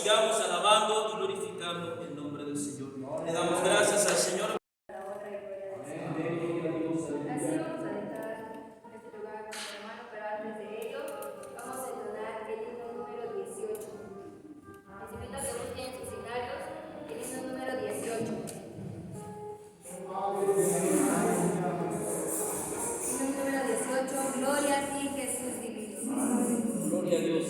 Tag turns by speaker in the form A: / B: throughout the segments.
A: sigamos alabando y glorificando el nombre del Señor. Le damos gracias al Señor.
B: Gloria a ti, Jesús divino.
A: Gloria a Dios.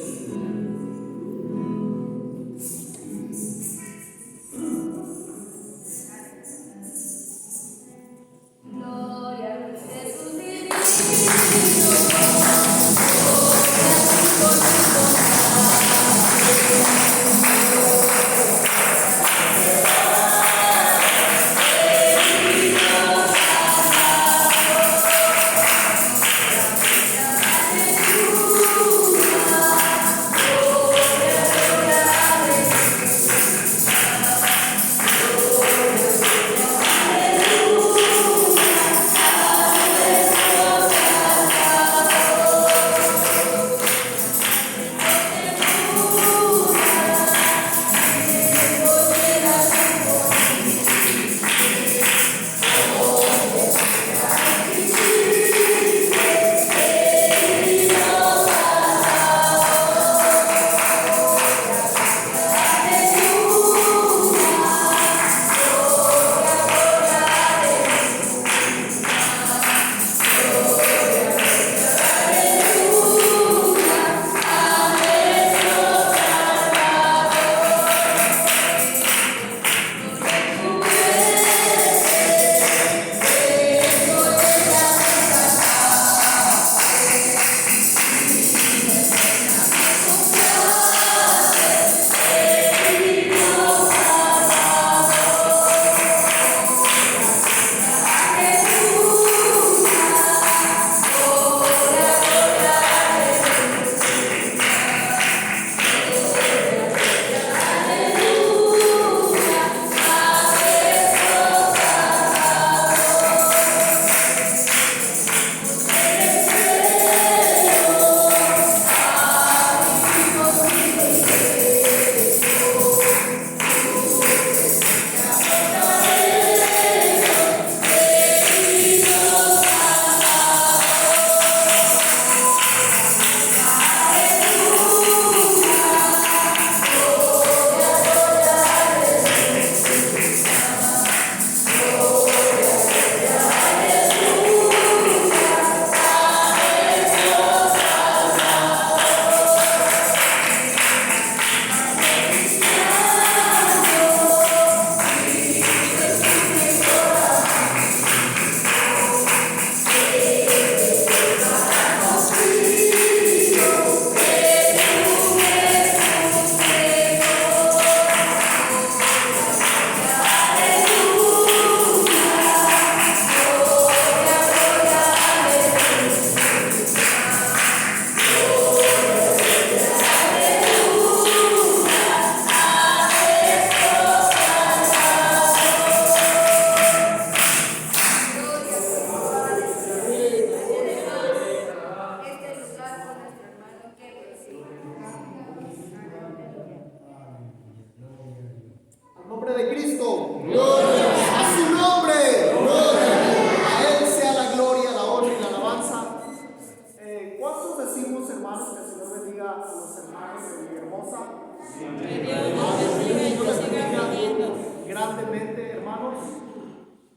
C: Grandemente, hermanos,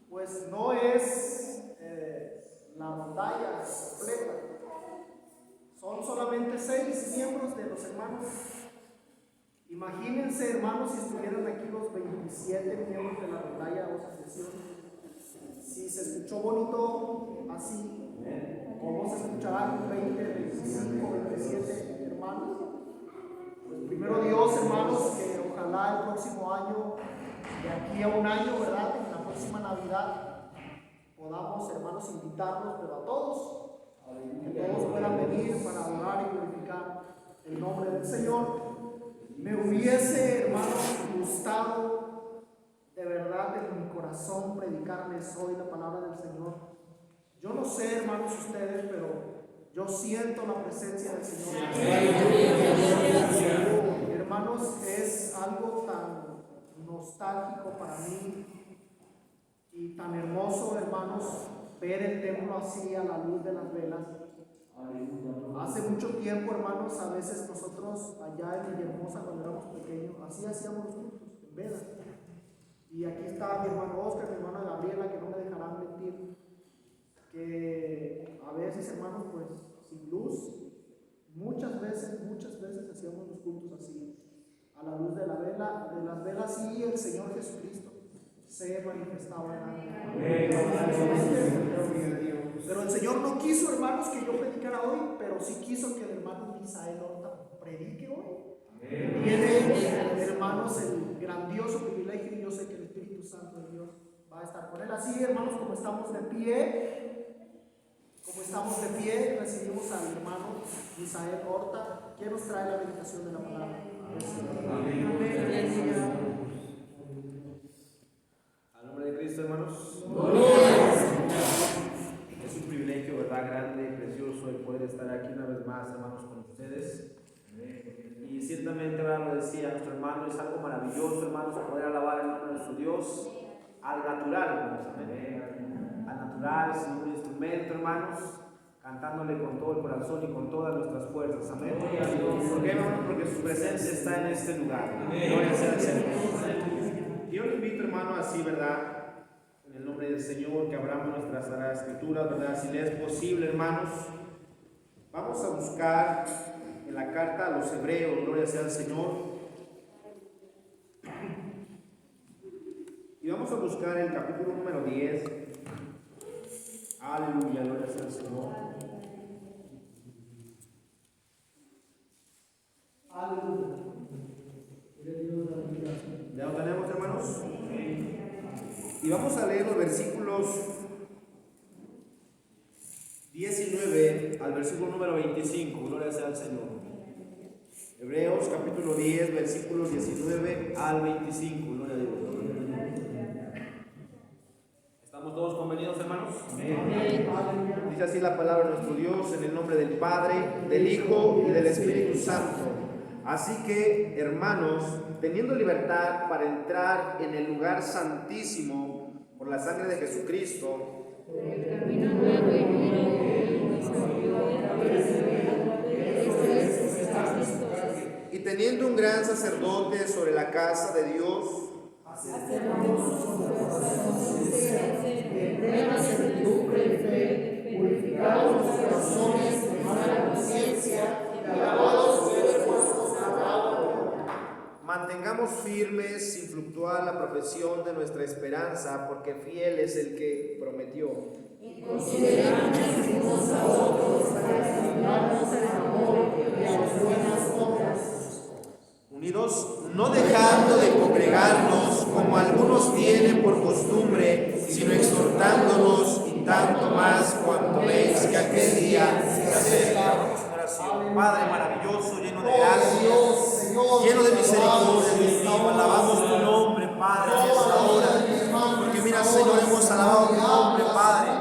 C: pues no es la batalla completa. Son solamente 6 miembros de los hermanos. Imagínense, hermanos, si estuvieran aquí los 27 miembros de la batalla o asociación. Si se escuchó bonito así, ¿cómo se escucharán 20, 25, 27 hermanos? Pues primero Dios, hermanos, que ojalá el próximo año, de aquí a un año, ¿verdad? En la próxima Navidad, podamos, hermanos, invitarlos, pero a todos, que todos puedan venir para adorar y glorificar el nombre del Señor. Me hubiese, hermanos, gustado de verdad en mi corazón predicarles hoy la palabra del Señor. Yo no sé, hermanos, ustedes, pero yo siento la presencia del Señor. Hermanos, es algo tan nostálgico para mí y tan hermoso, hermanos, ver el templo así a la luz de las velas. Hace mucho tiempo, hermanos, a veces nosotros allá en Villahermosa, cuando éramos pequeños, así hacíamos los cultos, en velas. Y aquí está mi hermano Oscar, mi hermana Gabriela, que no me dejarán mentir, que a veces, hermanos, pues sin luz, muchas veces hacíamos los cultos así, a la luz de la vela, de las velas, y el Señor Jesucristo se manifestaba en la Pero el Señor no quiso, hermanos, que yo predicara hoy, pero sí quiso que el hermano Misael Horta predique hoy. Tiene, hermanos, el grandioso privilegio, y yo sé que el Espíritu Santo de Dios va a estar con él. Así, hermanos, como estamos de pie, recibimos al hermano Misael Horta, quien nos trae la meditación de la palabra.
D: Al nombre de Cristo, hermanos. Es un privilegio, verdad, grande y precioso el poder estar aquí una vez más, hermanos, con ustedes. Y ciertamente, verdad, lo decía nuestro hermano, es algo maravilloso, hermanos, poder alabar el nombre de nuestro Dios al natural, hermanos. Al natural, sin un instrumento, hermanos, cantándole con todo el corazón y con todas nuestras fuerzas. Amén. ¿Por qué, hermanos? Porque su presencia está en este lugar. Gloria sea al Señor. Yo le invito, hermano, así, ¿verdad? En el nombre del Señor, que abramos nuestras sagradas escrituras, ¿verdad? Si le es posible, hermanos, vamos a buscar en la carta a los Hebreos, gloria sea al Señor. Y vamos a buscar el capítulo número 10. Aleluya, gloria sea al Señor.
C: Aleluya.
D: ¿Ya lo tenemos, hermanos? Y vamos a leer los versículos 19 al versículo número 25. Gloria sea al Señor. Hebreos capítulo 10, versículos 19 al 25. Gloria a Dios. ¿Estamos todos convenidos, hermanos? Amén. Dice así la palabra de nuestro Dios, en el nombre del Padre, del Hijo y del Espíritu Santo. Así que, hermanos, teniendo libertad para entrar en el lugar santísimo por la sangre de Jesucristo, y teniendo un gran sacerdote sobre la casa de Dios,
C: purificados los corazones de mala conciencia y lavados los cuerpos con agua.
D: mantengamos firmes sin fluctuar la profesión de nuestra esperanza, porque fiel es el que prometió.
B: Y consideramos unos a otros para estimularnos al amor y a las buenas obras.
D: Unidos, no dejando de congregarnos como algunos tienen por costumbre, sino exhortándonos, y tanto más cuanto veis que aquel día se acerca. Oración. Padre maravilloso, lleno de gracia, lleno de misericordia, Dios mío, alabamos tu nombre, Padre, en esta hora. Porque mira, Señor, hemos alabado tu nombre, Padre.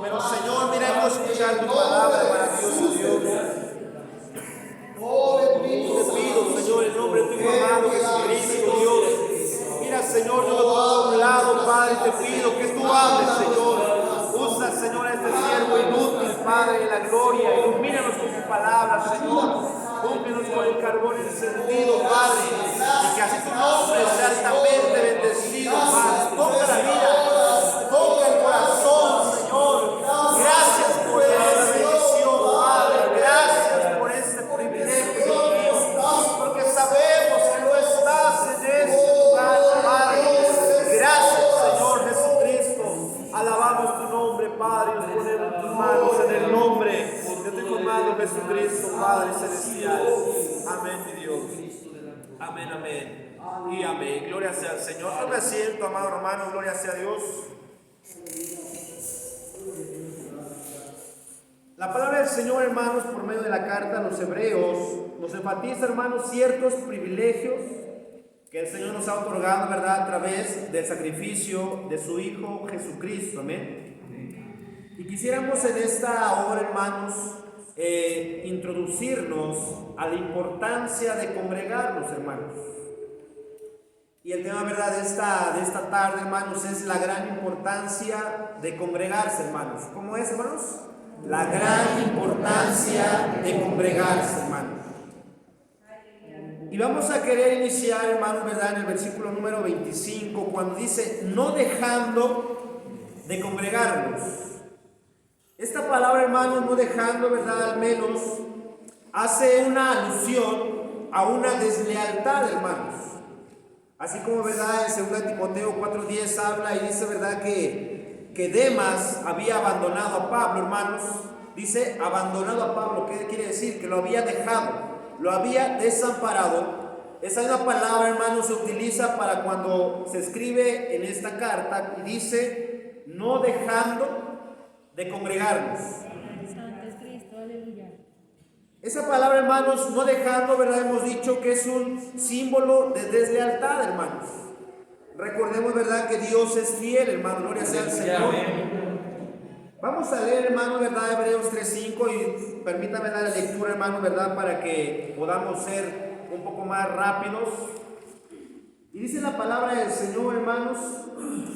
D: Pero, Señor, mira, hemos escuchado tu palabra, maravilloso Dios. Te pido, Señor, en nombre de tu amado Jesucristo, Dios. Mira, Señor, yo me pongo a un lado, Padre, te pido que tú hables, Señor. Usa, Señor, a este siervo inútil, Padre de la gloria. Ilumínanos con tu palabra, Señor. Úngenos con el carbón encendido, Padre. Y que así tu nombre sea altamente bendecido, Padre. Toca la vida, toca el corazón, Señor. Gracias por esta bendición, Padre. Gracias por este privilegio, Dios. Porque sabemos que no estás en este lugar, Padre. Gracias, Señor Jesucristo. Alabamos tu nombre, Padre, y nos ponemos en tus manos en el nombre de tu amado Jesucristo, Padre celestial. Amén, mi Dios. Amén, amén. Y amén. Gloria sea al Señor. Tome asiento, amado hermano. Gloria sea a Dios. La palabra del Señor, hermanos, por medio de la carta a los Hebreos, nos enfatiza, hermanos, ciertos privilegios que el Señor nos ha otorgado, ¿verdad?, a través del sacrificio de su Hijo Jesucristo. Amén. Y quisiéramos en esta hora, hermanos, introducirnos a la importancia de congregarnos, hermanos. Y el tema, ¿verdad?, de esta tarde, hermanos, es la gran importancia de congregarse, hermanos. ¿Cómo es, hermanos? La gran importancia de congregarse, hermanos. Y vamos a querer iniciar, hermanos, ¿verdad?, en el versículo número 25, cuando dice, no dejando de congregarnos. Esta palabra, hermanos, no dejando, ¿verdad?, al menos, hace una alusión a una deslealtad, hermanos. Así como, ¿verdad?, en 2 Timoteo 4:10 habla y dice, ¿verdad?, que Demas había abandonado a Pablo, hermanos. Dice, abandonado a Pablo, ¿qué quiere decir? Que lo había dejado, lo había desamparado. Esa misma palabra, hermanos, se utiliza para cuando se escribe en esta carta y dice, no dejando de congregarnos.
B: Santo es Cristo, aleluya.
D: Esa palabra, hermanos, no dejando, ¿verdad?, hemos dicho que es un símbolo de deslealtad, hermanos. Recordemos, ¿verdad?, que Dios es fiel, hermano, gloria sea al Señor. Vamos a leer, hermano, ¿verdad?, Hebreos 3:5 y permítame dar la lectura, hermano, ¿verdad?, para que podamos ser un poco más rápidos. Y dice la palabra del Señor, hermanos,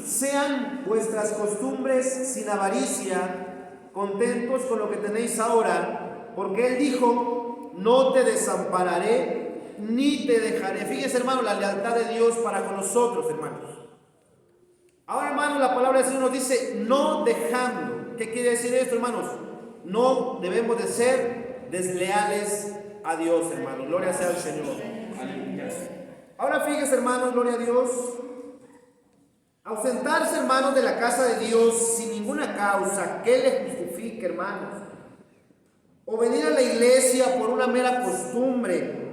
D: sean vuestras costumbres sin avaricia, contentos con lo que tenéis ahora, porque Él dijo, no te desampararé ni te dejaré. Fíjense, hermano, la lealtad de Dios para con nosotros, hermanos. Ahora, hermano, la palabra del Señor nos dice, no dejando. ¿Qué quiere decir esto, hermanos? No debemos de ser desleales a Dios, hermano. Gloria sea al Señor. Ahora fíjense, hermanos, gloria a Dios. Ausentarse, hermanos, de la casa de Dios sin ninguna causa que le justifique, hermanos. O venir a la iglesia por una mera costumbre.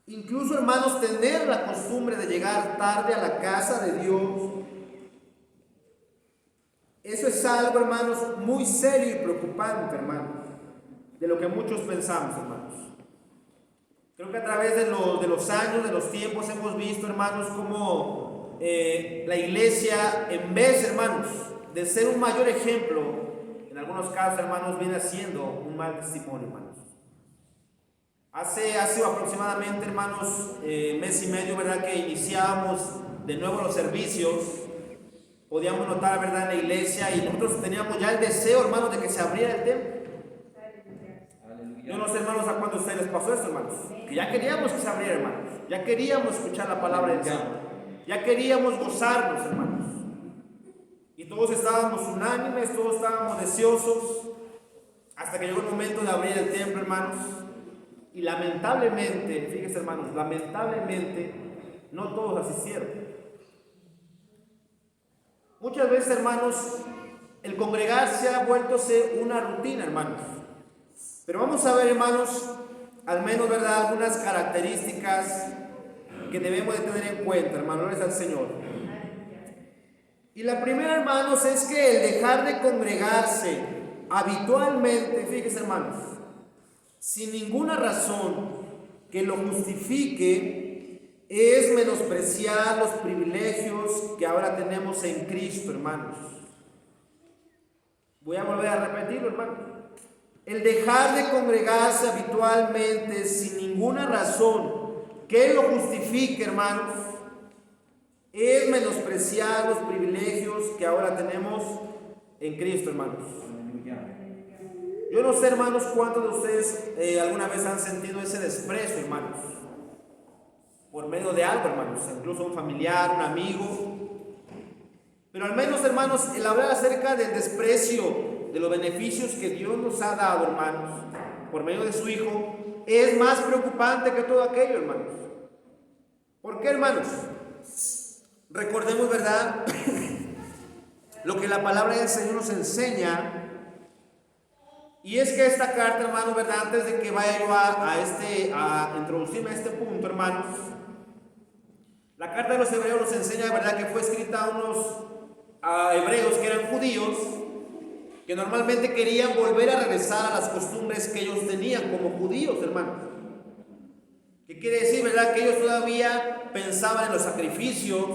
D: Incluso, hermanos, tener la costumbre de llegar tarde a la casa de Dios. Eso es algo, hermanos, muy serio y preocupante, hermanos, de lo que muchos pensamos, hermanos. Creo que a través de los años, de los tiempos, hemos visto, hermanos, cómo la iglesia, en vez, hermanos, de ser un mayor ejemplo, en algunos casos, hermanos, viene siendo un mal testimonio, hermanos. Hace aproximadamente, hermanos, mes y medio, ¿verdad?, que iniciábamos de nuevo los servicios. Podíamos notar, ¿verdad?, en la iglesia, y nosotros teníamos ya el deseo, hermanos, de que se abriera el templo. Yo no sé, hermanos, a cuántos de ustedes les pasó esto, hermanos, que ya queríamos que se abriera, hermanos, ya queríamos escuchar la palabra del Señor, ya queríamos gozarnos, hermanos, y todos estábamos unánimes, todos estábamos deseosos, hasta que llegó el momento de abrir el templo, hermanos, y lamentablemente, fíjense, hermanos, lamentablemente no todos asistieron. Muchas veces, hermanos, el congregarse ha vuelto una rutina, hermanos. Pero vamos a ver, hermanos, al menos, ¿verdad?, algunas características que debemos de tener en cuenta, hermanos, gloria al Señor. Y la primera, hermanos, es que el dejar de congregarse habitualmente, fíjense, hermanos, sin ninguna razón que lo justifique, es menospreciar los privilegios que ahora tenemos en Cristo, hermanos. Voy a volver a repetirlo, hermanos. El dejar de congregarse habitualmente sin ninguna razón que lo justifique, hermanos, es menospreciar los privilegios que ahora tenemos en Cristo, hermanos. Yo no sé, hermanos, cuántos de ustedes alguna vez han sentido ese desprecio, hermanos, por medio de algo, hermanos, incluso un familiar, un amigo. Pero al menos, hermanos, el hablar acerca del desprecio de los beneficios que Dios nos ha dado, hermanos, por medio de su Hijo, es más preocupante que todo aquello, hermanos. ¿Por qué, hermanos? Recordemos, ¿verdad?, lo que la palabra del Señor nos enseña. Y es que esta carta, hermanos, ¿verdad?, antes de que vaya yo a introducirme a este punto, hermanos, la carta de los hebreos nos enseña, ¿verdad?, que fue escrita a unos hebreos que eran judíos, que normalmente querían volver a regresar a las costumbres que ellos tenían como judíos, hermanos. ¿Qué quiere decir, verdad?, que ellos todavía pensaban en los sacrificios,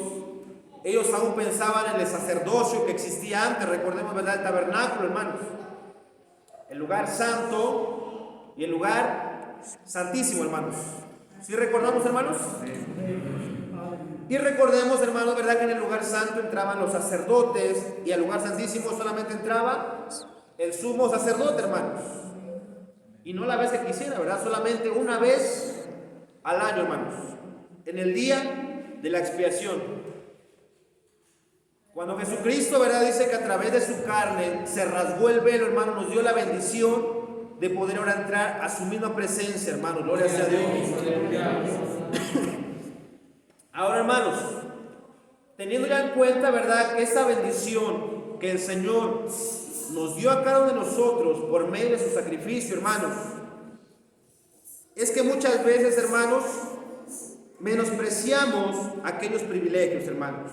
D: ellos aún pensaban en el sacerdocio que existía antes. Recordemos, ¿verdad?, el tabernáculo, hermanos, el lugar santo y el lugar santísimo, hermanos. ¿Sí recordamos, hermanos? Y recordemos, hermanos, ¿verdad? Que en el lugar santo entraban los sacerdotes y al lugar santísimo solamente entraba el sumo sacerdote, hermanos. Y no la vez que quisiera, ¿verdad? Solamente una vez al año, hermanos. En el día de la expiación. Cuando Jesucristo, ¿verdad? Dice que a través de su carne se rasgó el velo, hermano, nos dio la bendición de poder ahora entrar a su misma presencia, hermanos. Gloria sea a Dios. Ahora, hermanos, teniendo ya en cuenta, ¿verdad? Que esa bendición que el Señor nos dio a cada uno de nosotros por medio de su sacrificio, hermanos, es que muchas veces, hermanos, menospreciamos aquellos privilegios, hermanos.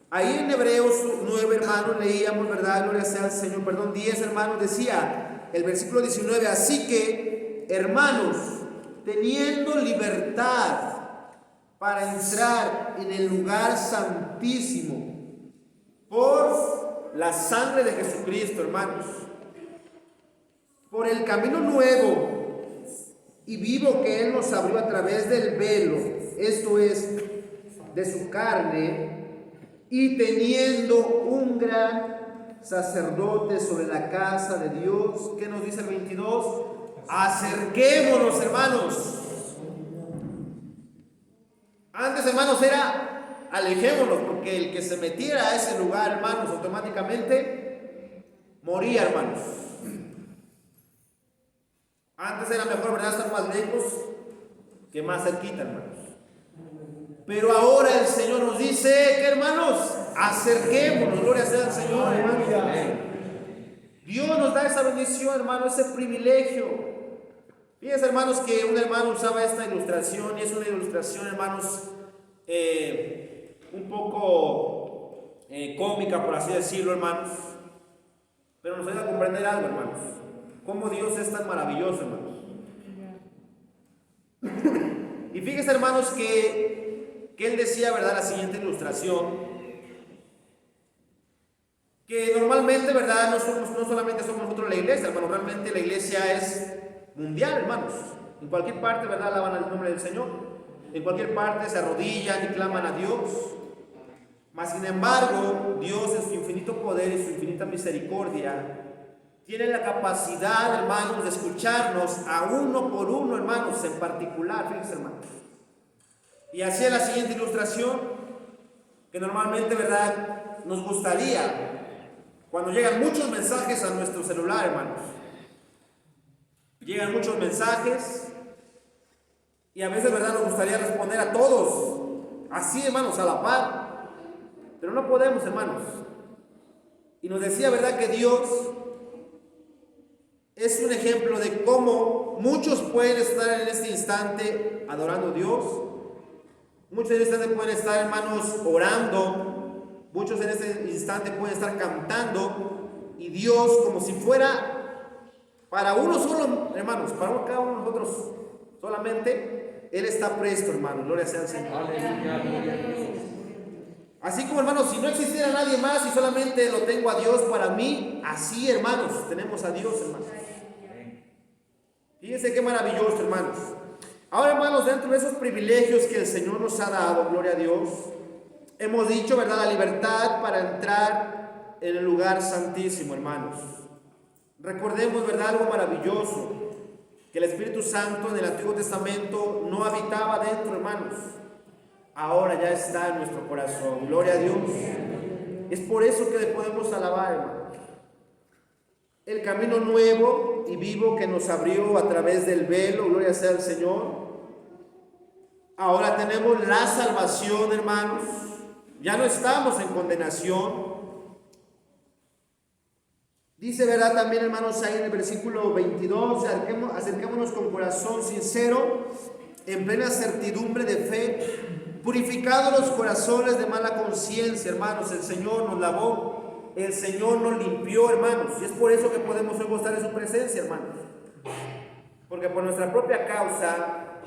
D: Ahí en Hebreos 9, hermanos, leíamos, ¿verdad? Gloria sea al Señor, perdón, 10, hermanos, decía el versículo 19, así que, hermanos, teniendo libertad para entrar en el lugar santísimo por la sangre de Jesucristo, hermanos, por el camino nuevo y vivo que Él nos abrió a través del velo, esto es, de su carne, y teniendo un gran sacerdote sobre la casa de Dios, ¿qué nos dice el 22? Acerquémonos, hermanos. Antes, hermanos, era alejémonos, porque el que se metiera a ese lugar, hermanos, automáticamente moría, hermanos. Antes era mejor, ¿verdad?, estar más lejos que más cerquita, hermanos. Pero ahora el Señor nos dice que, hermanos, acerquémonos, gloria sea al Señor, hermanos. Dios nos da esa bendición, hermanos, ese privilegio. Fíjense, hermanos, que un hermano usaba esta ilustración, y es una ilustración, hermanos, un poco cómica, por así decirlo, hermanos, pero nos ayuda a comprender algo, hermanos, cómo Dios es tan maravilloso, hermanos. Y fíjense, hermanos, que él decía, ¿verdad?, la siguiente ilustración, que normalmente, ¿verdad?, no solamente somos nosotros la iglesia, hermanos, realmente la iglesia es mundial, hermanos. En cualquier parte, ¿verdad?, alaban el nombre del Señor. En cualquier parte se arrodillan y claman a Dios. Mas, sin embargo, Dios en su infinito poder y su infinita misericordia tiene la capacidad, hermanos, de escucharnos a uno por uno, hermanos, en particular. Fíjense, hermanos. Y así es la siguiente ilustración, que normalmente, ¿verdad?, nos gustaría, cuando llegan muchos mensajes a nuestro celular, hermanos. Llegan muchos mensajes y a veces, ¿verdad?, nos gustaría responder a todos, así, hermanos, a la par, pero no podemos, hermanos. Y nos decía, ¿verdad?, que Dios es un ejemplo de cómo muchos pueden estar en este instante adorando a Dios, muchos en este instante pueden estar, hermanos, orando, muchos en este instante pueden estar cantando, y Dios, como si fuera para uno solo, hermanos, para cada uno de nosotros solamente, Él está presto, hermanos. Gloria sea al Señor. Así como, hermanos, si no existiera nadie más y solamente lo tengo a Dios para mí, así, hermanos, tenemos a Dios, hermanos. Fíjense qué maravilloso, hermanos. Ahora, hermanos, dentro de esos privilegios que el Señor nos ha dado, gloria a Dios, hemos dicho, ¿verdad?, la libertad para entrar en el lugar santísimo, hermanos. Recordemos, ¿verdad?, algo maravilloso, que el Espíritu Santo en el Antiguo Testamento no habitaba dentro, hermanos. Ahora ya está en nuestro corazón. Gloria a Dios. Es por eso que le podemos alabar, hermanos. El camino nuevo y vivo que nos abrió a través del velo, gloria sea al Señor. Ahora tenemos la salvación, hermanos. Ya no estamos en condenación. Dice, ¿verdad?, también, hermanos, ahí en el versículo 22, acerquémonos con corazón sincero, en plena certidumbre de fe, purificados los corazones de mala conciencia, hermanos. El Señor nos lavó, el Señor nos limpió, hermanos, y es por eso que podemos hoy gozar de su presencia, hermanos, porque por nuestra propia causa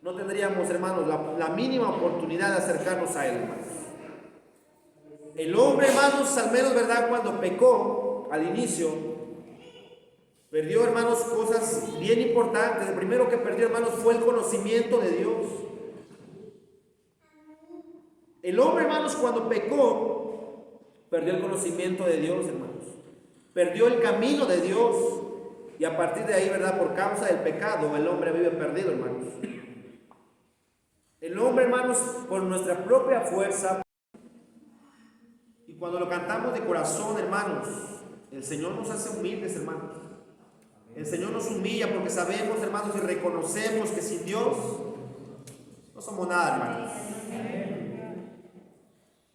D: no tendríamos, hermanos, la mínima oportunidad de acercarnos a Él, hermanos. El hombre, hermanos, al menos, ¿verdad?, cuando pecó al inicio, perdió, hermanos, cosas bien importantes. El primero que perdió, hermanos, fue el conocimiento de Dios. El hombre, hermanos, cuando pecó, perdió el conocimiento de Dios, hermanos. Perdió el camino de Dios. Y a partir de ahí, ¿verdad? Por causa del pecado, el hombre vive perdido, hermanos. El hombre, hermanos, por nuestra propia fuerza. Y cuando lo cantamos de corazón, hermanos, el Señor nos hace humildes, hermanos. El Señor nos humilla porque sabemos, hermanos, y reconocemos que sin Dios no somos nada, hermanos.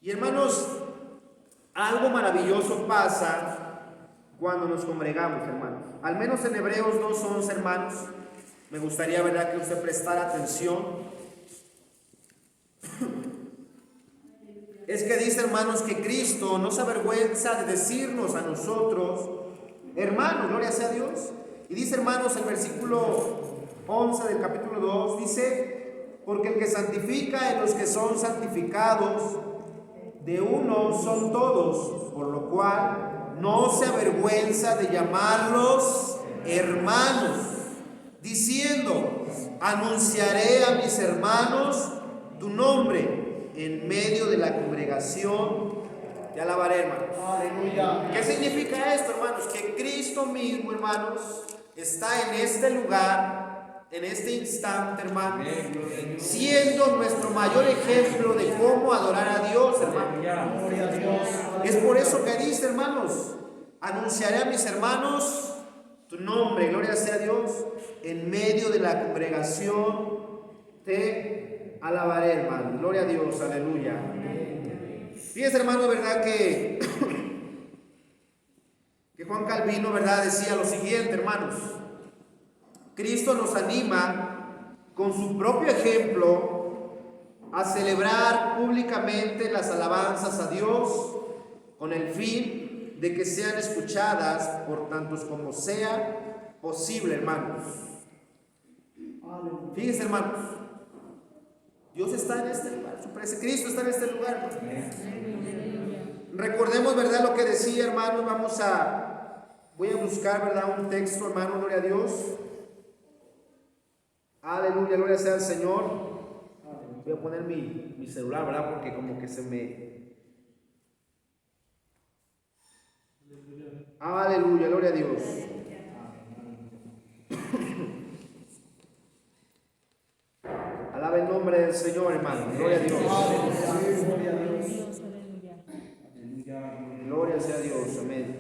D: Y hermanos, algo maravilloso pasa cuando nos congregamos, hermanos. Al menos en Hebreos 2:11, hermanos, me gustaría, ¿verdad?, que usted prestara atención. Es que dice, hermanos, que Cristo no se avergüenza de decirnos a nosotros, hermanos, gloria sea a Dios. Y dice, hermanos, el versículo 11 del capítulo 2, dice, porque el que santifica en los que son santificados, de uno son todos, por lo cual no se avergüenza de llamarlos hermanos, diciendo, anunciaré a mis hermanos tu nombre en medio de la congregación, te alabaré, hermanos.
C: Aleluya.
D: ¿Qué significa esto, hermanos? Que Cristo mismo, hermanos, está en este lugar, en este instante, hermanos, siendo nuestro mayor ejemplo de cómo adorar a Dios, hermanos.
C: Gloria a Dios.
D: Es por eso que dice, hermanos, anunciaré a mis hermanos tu nombre, gloria sea a Dios, en medio de la congregación te alabaré, hermano. Gloria a Dios, aleluya. Fíjense, hermano, verdad que Juan Calvino, verdad, decía lo siguiente, hermanos. Cristo nos anima con su propio ejemplo a celebrar públicamente las alabanzas a Dios con el fin de que sean escuchadas por tantos como sea posible, hermanos. Fíjense, hermanos, Dios está en este lugar, Cristo está en este lugar, hermanos. Recordemos, verdad, lo que decía, hermanos. Voy a buscar, verdad, un texto, hermano, gloria a Dios. Aleluya, gloria sea al Señor. Voy a poner mi celular, verdad, porque como que se me... Aleluya, gloria a Dios. Alaba el nombre del Señor, hermano. Gloria a Dios.